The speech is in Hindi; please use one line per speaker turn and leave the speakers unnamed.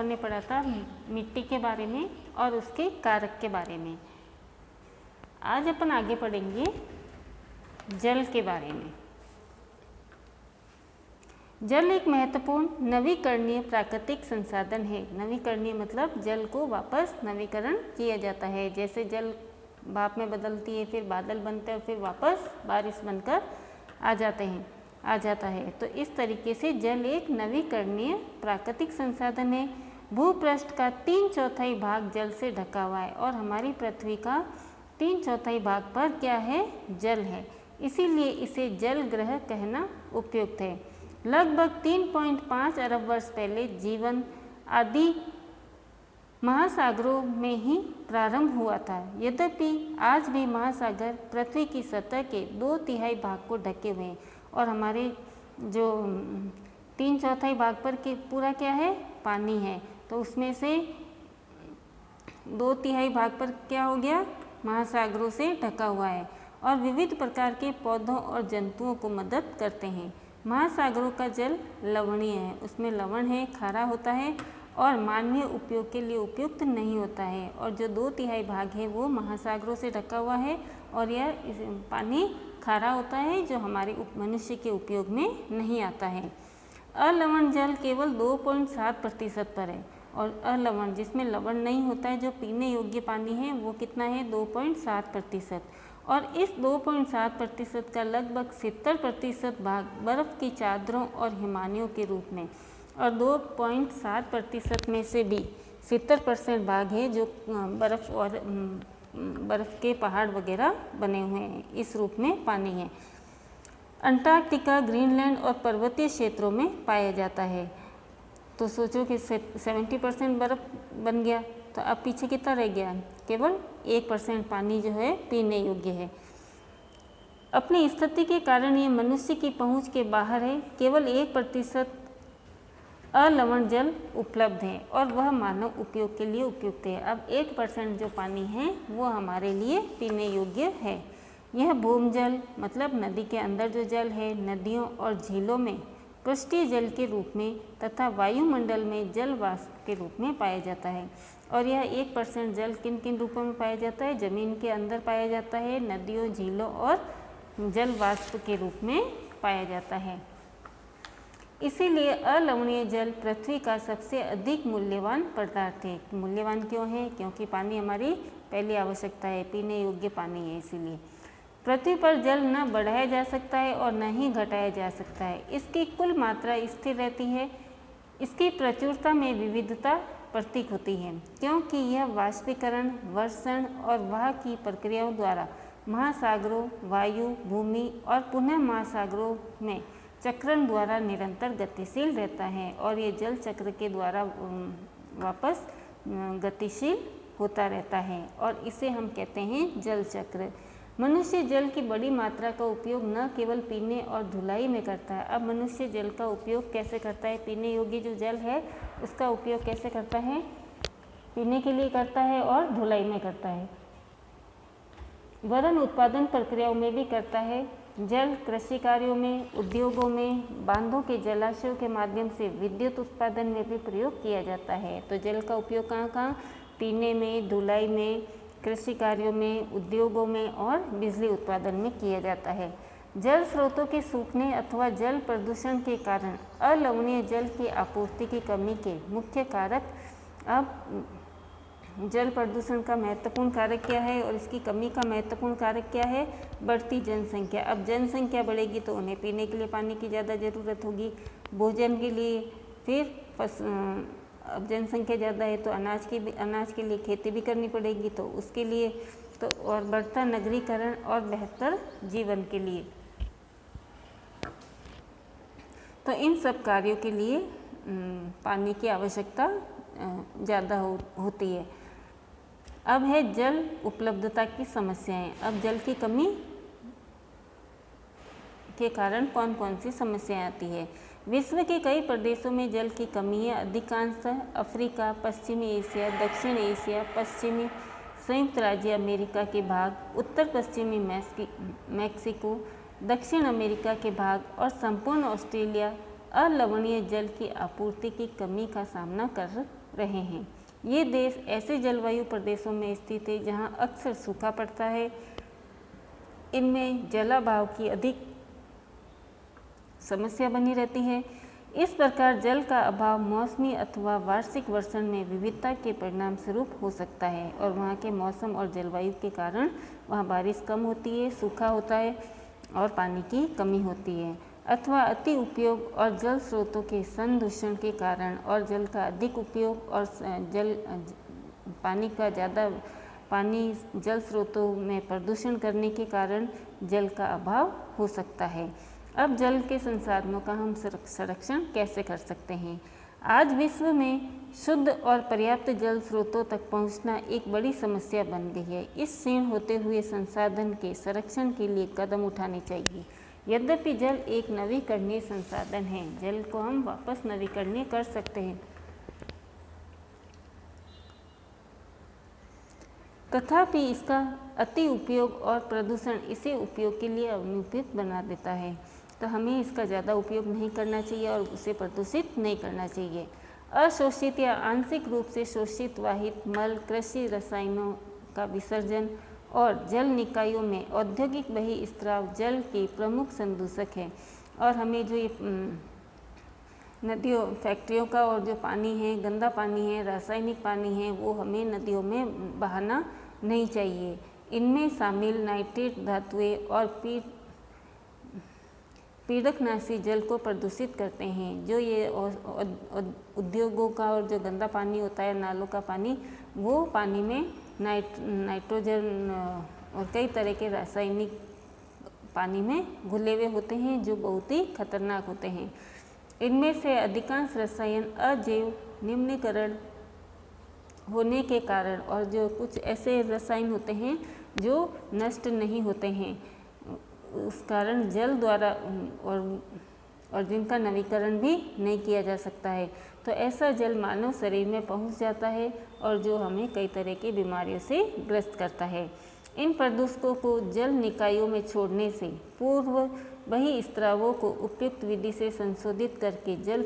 अपन ने पढ़ा था मिट्टी के बारे में और उसके कारक के बारे में। आज अपन आगे पढ़ेंगे जल के बारे में। जल एक महत्वपूर्ण नवीकरणीय प्राकृतिक संसाधन है। नवीकरणीय मतलब जल को वापस नवीकरण किया जाता है। जैसे जल भाप में बदलती है, फिर बादल बनते हैं और फिर वापस बारिश बनकर आ जाता है। तो इस तरीके से जल एक नवीकरणीय प्राकृतिक संसाधन है। भूपृष्ठ का 3/4 भाग जल से ढका हुआ है और हमारी पृथ्वी का 3/4 भाग पर क्या है? जल है। इसीलिए इसे जल ग्रह कहना उपयुक्त है। लगभग 3.5 अरब वर्ष पहले जीवन आदि महासागरों में ही प्रारंभ हुआ था। यद्यपि आज भी महासागर पृथ्वी की सतह के 2/3 भाग को ढके हुए हैं और हमारे जो 3/4 भाग पर के पूरा क्या है? पानी है। तो उसमें से 2/3 भाग पर क्या हो गया? महासागरों से ढका हुआ है और विविध प्रकार के पौधों और जंतुओं को मदद करते हैं। महासागरों का जल लवणीय है, उसमें लवण है, खारा होता है और मानवीय उपयोग के लिए उपयुक्त नहीं होता है। और जो 2/3 भाग है वो महासागरों से ढका हुआ है और यह पानी खारा होता है जो हमारे मनुष्य के उपयोग में नहीं आता है। अलवण जल केवल 2.7% पर है और अलवण जिसमें लवण नहीं होता है, जो पीने योग्य पानी है, वो कितना है? 2.7%। और इस 2.7% का लगभग 70% भाग बर्फ़ की चादरों और हिमानियों के रूप में और 2.7% में से भी 70% भाग है जो बर्फ़ और बर्फ़ के पहाड़ वगैरह बने हुए हैं, इस रूप में पानी है। अंटार्कटिका, ग्रीनलैंड और पर्वतीय क्षेत्रों में पाया जाता है। तो सोचो कि 70% बर्फ़ बन गया, तो अब पीछे कितना रह गया? केवल 1% पानी जो है पीने योग्य है। अपनी स्थिति के कारण ये मनुष्य की पहुंच के बाहर है। केवल 1% अलवण जल उपलब्ध है और वह मानव उपयोग के लिए उपयुक्त है। अब 1% जो पानी है वो हमारे लिए पीने योग्य है। यह भूमजल मतलब नदी के अंदर जो जल है, नदियों और झीलों में पृष्ठीय जल के रूप में तथा वायुमंडल में जल वाष्प के रूप में पाया जाता है। और यह 1% जल किन किन रूपों में पाया जाता है? जमीन के अंदर पाया जाता है, नदियों, झीलों और जल वाष्प के रूप में पाया जाता है। इसीलिए अलवणीय जल पृथ्वी का सबसे अधिक मूल्यवान पदार्थ है। मूल्यवान क्यों है? क्योंकि पानी हमारी पहली आवश्यकता है, पीने योग्य पानी है। इसीलिए पृथ्वी पर जल न बढ़ाया जा सकता है और न ही घटाया जा सकता है। इसकी कुल मात्रा स्थिर रहती है। इसकी प्रचुरता में विविधता प्रतीक होती है क्योंकि यह वाष्पीकरण, वर्षण और वहा की प्रक्रियाओं द्वारा महासागरों, वायु, भूमि और पुनः महासागरों में चक्रण द्वारा निरंतर गतिशील रहता है और ये जल चक्र के द्वारा वापस गतिशील होता रहता है और इसे हम कहते हैं जल चक्र। मनुष्य जल की बड़ी मात्रा का उपयोग न केवल पीने और धुलाई में करता है। अब मनुष्य जल का उपयोग कैसे करता है? पीने योग्य जो जल है उसका उपयोग कैसे करता है? पीने के लिए करता है और धुलाई में करता है, वरन उत्पादन प्रक्रियाओं में भी करता है। जल कृषि कार्यों में, उद्योगों में, बांधों के जलाशयों के माध्यम से विद्युत उत्पादन में भी प्रयोग किया जाता है। तो जल का उपयोग कहाँ कहाँ? पीने में, धुलाई में, कृषि कार्यों में, उद्योगों में और बिजली उत्पादन में किया जाता है। जल स्रोतों के सूखने अथवा जल प्रदूषण के कारण अलवणीय जल की आपूर्ति की कमी के मुख्य कारक। अब जल प्रदूषण का महत्वपूर्ण कारक क्या है और इसकी कमी का महत्वपूर्ण कारक क्या है? बढ़ती जनसंख्या। अब जनसंख्या बढ़ेगी तो उन्हें पीने के लिए पानी की ज़्यादा ज़रूरत होगी, भोजन के लिए, फिर अब जनसंख्या ज़्यादा है तो अनाज के लिए खेती भी करनी पड़ेगी, तो उसके लिए तो और बढ़ता नगरीकरण और बेहतर जीवन के लिए। तो इन सब कार्यों के लिए पानी की आवश्यकता ज़्यादा होती है। अब है जल उपलब्धता की समस्याएं। अब जल की कमी के कारण कौन कौन सी समस्याएं आती है? विश्व के कई प्रदेशों में जल की कमी है। अधिकांशतः अफ्रीका, पश्चिमी एशिया, दक्षिण एशिया, पश्चिमी संयुक्त राज्य अमेरिका के भाग, उत्तर पश्चिमी मैक्सिको, दक्षिण अमेरिका के भाग और संपूर्ण ऑस्ट्रेलिया, अलवणीय जल की आपूर्ति की कमी का सामना कर रहे हैं। ये देश ऐसे जलवायु प्रदेशों में स्थित है जहां अक्सर सूखा पड़ता है। इनमें जलाभाव की अधिक समस्या बनी रहती है। इस प्रकार जल का अभाव मौसमी अथवा वार्षिक वर्षण में विविधता के परिणाम स्वरूप हो सकता है और वहाँ के मौसम और जलवायु के कारण वहाँ बारिश कम होती है, सूखा होता है और पानी की कमी होती है, अथवा अति उपयोग और जल स्रोतों के संदूषण के कारण और जल का अधिक उपयोग और पानी जल स्रोतों में प्रदूषण करने के कारण जल का अभाव हो सकता है। अब जल के संसाधनों का हम संरक्षण कैसे कर सकते हैं? आज विश्व में शुद्ध और पर्याप्त जल स्रोतों तक पहुंचना एक बड़ी समस्या बन गई है। इस क्षीण होते हुए संसाधन के संरक्षण के लिए कदम उठाने चाहिए। यद्यपि जल एक नवीकरणीय संसाधन है, जल को हम वापस नवीकरणीय कर सकते हैं, तथापि इसका अति उपयोग और प्रदूषण इसे उपयोग के लिए अनुपयुक्त बना देता है। तो हमें इसका ज़्यादा उपयोग नहीं करना चाहिए और उसे प्रदूषित नहीं करना चाहिए। अशोषित या आंशिक रूप से शोषित वाहित मल, कृषि रसायनों का विसर्जन और जल निकायों में औद्योगिक बहिस्त्राव जल के प्रमुख संदूषक है और हमें जो ये नदियों, फैक्ट्रियों का और जो पानी है, गंदा पानी है, रासायनिक पानी है, वो हमें नदियों में बहाना नहीं चाहिए। इनमें शामिल नाइट्रेट धातुएं और पीड़कनाशी जल को प्रदूषित करते हैं। जो ये उद्योगों का और जो गंदा पानी होता है, नालों का पानी, वो पानी में नाइट्रोजन और कई तरह के रासायनिक पानी में घुले हुए होते हैं जो बहुत ही खतरनाक होते हैं। इनमें से अधिकांश रसायन अजैव निम्नीकरण होने के कारण और जो कुछ ऐसे रसायन होते हैं जो नष्ट नहीं होते हैं, उस कारण जल द्वारा और जिनका नवीकरण भी नहीं किया जा सकता है, तो ऐसा जल मानव शरीर में पहुंच जाता है और जो हमें कई तरह की बीमारियों से ग्रस्त करता है। इन प्रदूषकों को जल निकायों में छोड़ने से पूर्व बहिस्त्रावों को उपयुक्त विधि से संशोधित करके जल